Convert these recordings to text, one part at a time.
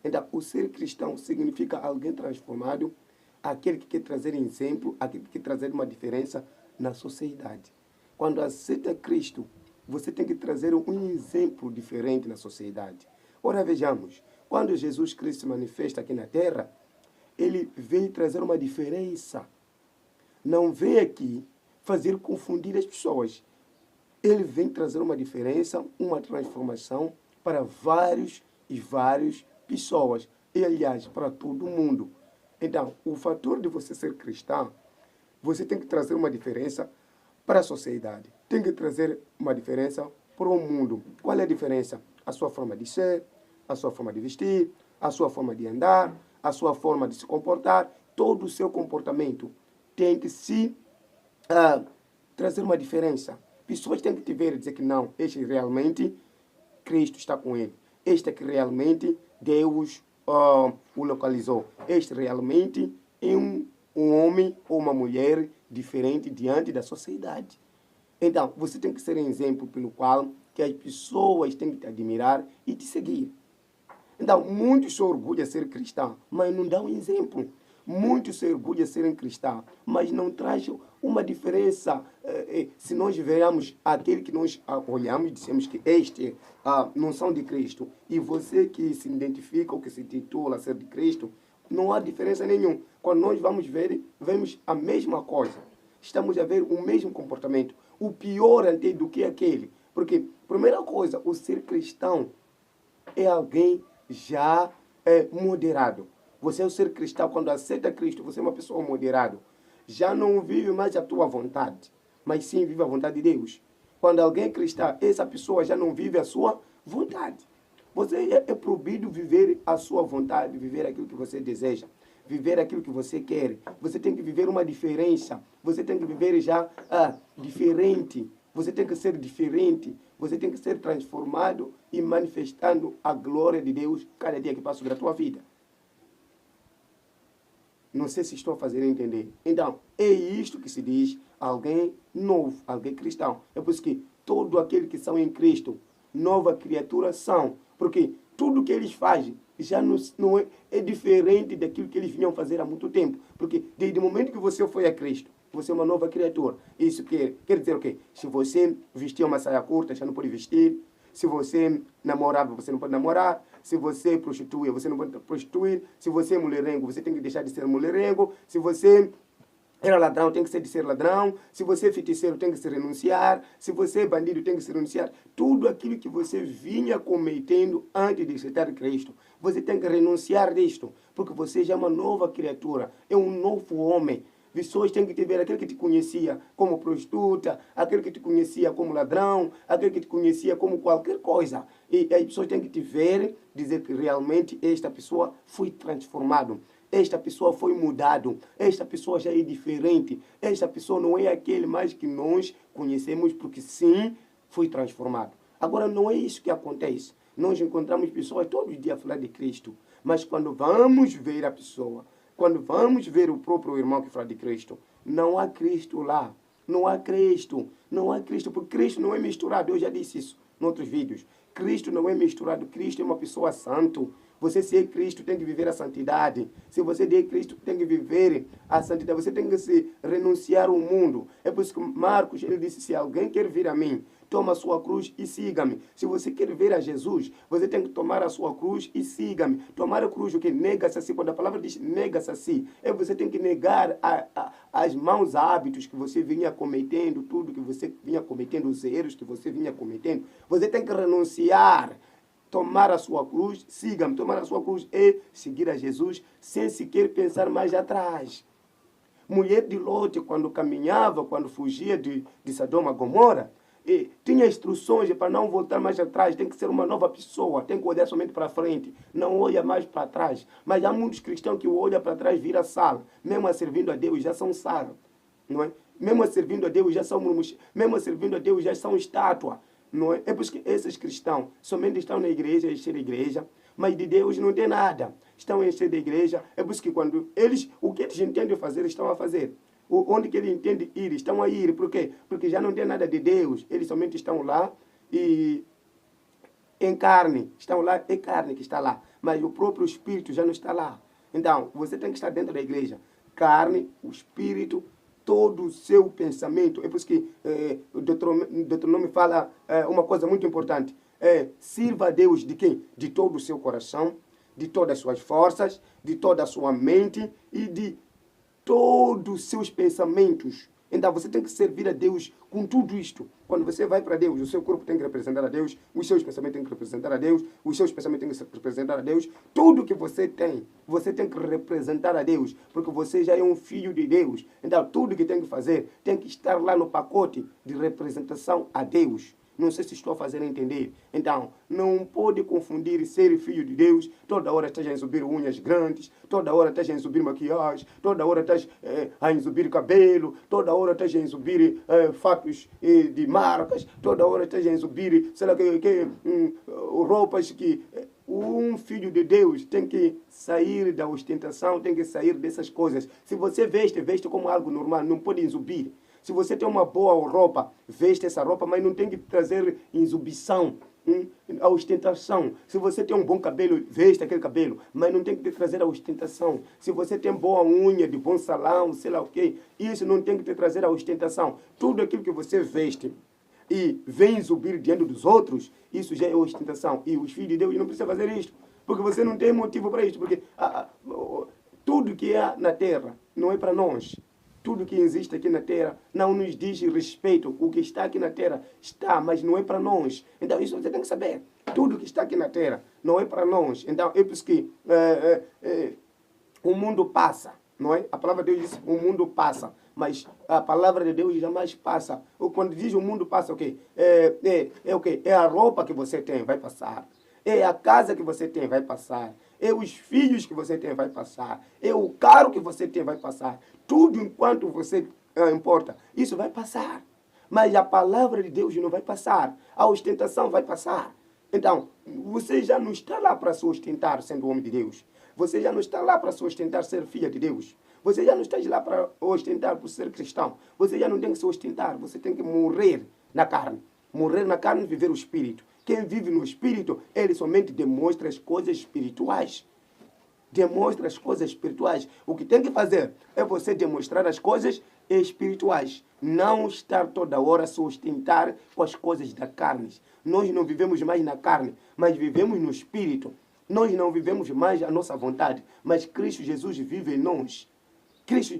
Então, o ser cristão significa alguém transformado, aquele que quer trazer exemplo, aquele que quer trazer uma diferença na sociedade. Quando aceita Cristo, você tem que trazer um exemplo diferente na sociedade. Ora, vejamos, quando Jesus Cristo se manifesta aqui na Terra, ele veio trazer uma diferença. Não vem aqui fazer confundir as pessoas. Ele vem trazer uma diferença, uma transformação para vários e várias pessoas. E, aliás, para todo mundo. Então, o fator de você ser cristão, você tem que trazer uma diferença para a sociedade. Tem que trazer uma diferença para o mundo. Qual é a diferença? A sua forma de ser, a sua forma de vestir, a sua forma de andar, a sua forma de se comportar. Todo o seu comportamento tem que trazer uma diferença. Pessoas têm que te ver e dizer que não, este realmente Cristo está com ele. Este é que realmente Deus o localizou. Este realmente é um homem ou uma mulher diferente diante da sociedade. Então, você tem que ser um exemplo pelo qual que as pessoas têm que te admirar e te seguir. Então, muitos se orgulham de ser cristão, mas não dão exemplo. Muitos se orgulham de serem cristãos, mas não trazem uma diferença. Se nós vermos aquele que nós olhamos e dissemos que este não são de Cristo, e você que se identifica ou que se titula ser de Cristo, não há diferença nenhuma. Quando nós vamos ver, vemos a mesma coisa. Estamos a ver o mesmo comportamento. O pior até do que aquele. Porque, primeira coisa, o ser cristão é alguém já moderado. Você é o ser cristão, quando aceita Cristo, você é uma pessoa moderada. Já não vive mais a tua vontade, mas sim vive a vontade de Deus. Quando alguém é cristão, essa pessoa já não vive a sua vontade. Você é proibido viver a sua vontade, viver aquilo que você deseja, viver aquilo que você quer. Você tem que viver uma diferença. Você tem que viver já diferente. Você tem que ser diferente. Você tem que ser transformado e manifestando a glória de Deus cada dia que passa da tua vida. Não sei se estou a fazer entender. Então, é isto que se diz alguém novo, alguém cristão. É por isso que todo aquele que são em Cristo, nova criatura são. Porque tudo que eles fazem já não é diferente daquilo que eles vinham fazer há muito tempo. Porque desde o momento que você foi a Cristo, você é uma nova criatura. Isso quer dizer o quê? Se você vestia uma saia curta, já não pode vestir. Se você namorava, você não pode namorar. Se você prostitui, você não pode prostituir. Se você é mulherengo, você tem que deixar de ser mulherengo. Se você era ladrão, tem que ser de ser ladrão. Se você é feiticeiro, tem que se renunciar. Se você é bandido, tem que se renunciar. Tudo aquilo que você vinha cometendo antes de aceitar Cristo, você tem que renunciar disto. Porque você já é uma nova criatura. É um novo homem. Pessoas têm que te ver, aquele que te conhecia como prostituta, aquele que te conhecia como ladrão, aquele que te conhecia como qualquer coisa. E as pessoas têm que te ver, dizer que realmente esta pessoa foi transformada. Esta pessoa foi mudado. Esta pessoa já é diferente. Esta pessoa não é aquele mais que nós conhecemos, porque sim, foi transformado. Agora, não é isso que acontece. Nós encontramos pessoas todos os dias a falar de Cristo. Mas quando vamos ver a pessoa, quando vamos ver o próprio irmão que fala de Cristo, não há Cristo lá. Não há Cristo. Não há Cristo, porque Cristo não é misturado. Eu já disse isso em outros vídeos. Cristo não é misturado. Cristo é uma pessoa santa. Você, se é Cristo, tem que viver a santidade. Se você é Cristo, tem que viver a santidade. Você tem que se renunciar ao mundo. É por isso que Marcos, ele disse, se alguém quer vir a mim, toma a sua cruz e siga-me. Se você quer ver a Jesus, você tem que tomar a sua cruz e siga-me. Tomar a cruz, o que? Nega-se a si. Quando a palavra diz nega-se a si, você tem que negar as maus hábitos que você vinha cometendo, tudo que você vinha cometendo, os erros que você vinha cometendo. Você tem que renunciar. Tomar a sua cruz, siga-me. Tomar a sua cruz é seguir a Jesus sem sequer pensar mais atrás. Mulher de Lote, quando caminhava, quando fugia de Sodoma e Gomorra, tinha instruções para não voltar mais atrás. Tem que ser uma nova pessoa, tem que olhar somente para frente, não olha mais para trás. Mas há muitos cristãos que olham para trás, vira sal. Mesmo servindo a Deus, já são sal. Não é? Mesmo servindo a Deus, já são murmos. Mesmo servindo a Deus, já são estátua. Não é? É por isso que esses cristãos somente estão na igreja, encher a igreja, mas de Deus não tem nada. Estão a encher da igreja. É por isso que quando eles, o que eles entendem fazer, estão a fazer. Onde que eles entendem ir, estão a ir. Por quê? Porque já não tem nada de Deus. Eles somente estão lá e em carne. Estão lá, é carne que está lá. mas o próprio Espírito já não está lá. Então, você tem que estar dentro da igreja. Carne, o Espírito, todo o seu pensamento. É por isso que o Deuteronômio fala uma coisa muito importante. Sirva a Deus de quem? De todo o seu coração, de todas as suas forças, de toda a sua mente e de todos os seus pensamentos. Então você tem que servir a Deus com tudo isto. Quando você vai para Deus, o seu corpo tem que representar a Deus, os seus pensamentos têm que representar a Deus, os seus pensamentos têm que representar a Deus. Tudo que você tem que representar a Deus, porque você já é um filho de Deus. Então tudo que tem que fazer tem que estar lá no pacote de representação a Deus. Não sei se estou a fazer entender. Então, não pode confundir ser filho de Deus. Toda hora estás a exibir unhas grandes, toda hora estás a exibir maquiagem, toda hora estás a exibir cabelo, toda hora estás a exibir fatos de marcas, toda hora estás a exibir, sei lá, roupas que... Um filho de Deus tem que sair da ostentação, tem que sair dessas coisas. Se você veste como algo normal, não pode exibir. Se você tem uma boa roupa, veste essa roupa, mas não tem que trazer exibição, a ostentação. Se você tem um bom cabelo, veste aquele cabelo, mas não tem que trazer a ostentação. Se você tem boa unha, de bom salão, sei lá o quê, isso não tem que trazer a ostentação. Tudo aquilo que você veste e vem exibir diante dos outros, isso já é ostentação. E os filhos de Deus não precisam fazer isto, porque você não tem motivo para isto, porque tudo que é na terra não é para nós. Tudo que existe aqui na terra não nos diz respeito. O que está aqui na terra está, mas não é para nós. Então isso você tem que saber. Tudo que está aqui na terra não é para nós. Então é por isso que o mundo passa, não é? A palavra de Deus diz o mundo passa, mas a palavra de Deus jamais passa. Quando diz o mundo passa, o quê? É o quê? É a roupa que você tem, vai passar. É a casa que você tem, vai passar. É os filhos que você tem, vai passar. É o carro que você tem, vai passar. Tudo enquanto você importa, isso vai passar. Mas a palavra de Deus não vai passar. A ostentação vai passar. Então, você já não está lá para se ostentar sendo homem de Deus. Você já não está lá para se ostentar ser filha de Deus. Você já não está lá para ostentar por ser cristão. Você já não tem que se ostentar. Você tem que morrer na carne. Morrer na carne e viver o Espírito. Quem vive no Espírito, ele somente demonstra as coisas espirituais. Demonstra as coisas espirituais. O que tem que fazer é você demonstrar as coisas espirituais. Não estar toda hora a se ostentar com as coisas da carne. Nós não vivemos mais na carne, mas vivemos no Espírito. Nós não vivemos mais a nossa vontade, mas Cristo Jesus vive em nós.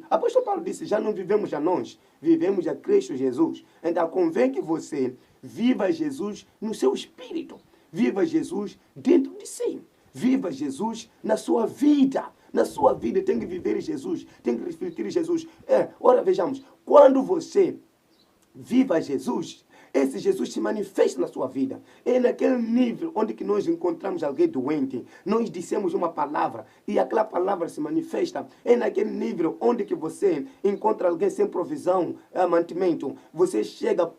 Apóstolo Paulo disse, já não vivemos a nós, vivemos a Cristo Jesus. Então convém que você viva Jesus no seu espírito. Viva Jesus dentro de si. Viva Jesus na sua vida. Na sua vida tem que viver Jesus, tem que refletir Jesus. Ora, vejamos, quando você viva Jesus, esse Jesus se manifesta na sua vida. É naquele nível onde que nós encontramos alguém doente, nós dissemos uma palavra e aquela palavra se manifesta. É naquele nível onde que você encontra alguém sem provisão, mantimento. Você chega,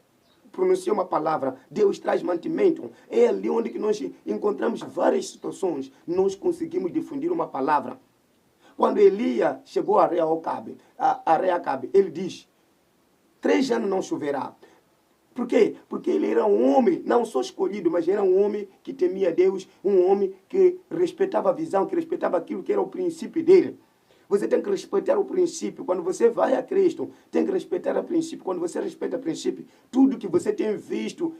pronuncia uma palavra, Deus traz mantimento. É ali onde que nós encontramos várias situações, nós conseguimos difundir uma palavra. Quando Elias chegou a rei Acabe, ele diz, 3 anos não choverá. Por quê? Porque ele era um homem, não só escolhido, mas era um homem que temia Deus, um homem que respeitava a visão, que respeitava aquilo que era o princípio dele. Você tem que respeitar o princípio. Quando você vai a Cristo, tem que respeitar o princípio. Quando você respeita o princípio, tudo que você tem visto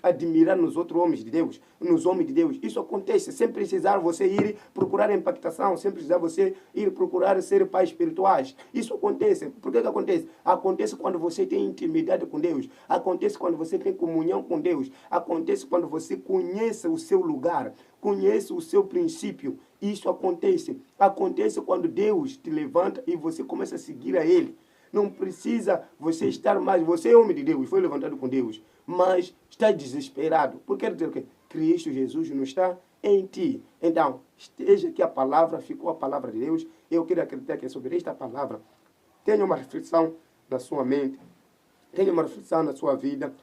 admirar nos outros homens de Deus, nos homens de Deus, isso acontece sem precisar você ir procurar impactação, sem precisar você ir procurar ser pais espirituais. Isso acontece. Por que acontece? Acontece quando você tem intimidade com Deus. Acontece quando você tem comunhão com Deus. Acontece quando você conhece o seu lugar, conhece o seu princípio. Isso acontece. Acontece quando Deus te levanta e você começa a seguir a Ele. Não precisa você estar mais... Você é homem de Deus, foi levantado com Deus, mas está desesperado. Por que dizer que Cristo Jesus não está em ti? Então, esteja aqui a palavra, ficou a palavra de Deus. Eu quero acreditar que sobre esta palavra tenha uma reflexão na sua mente, tenha uma reflexão na sua vida.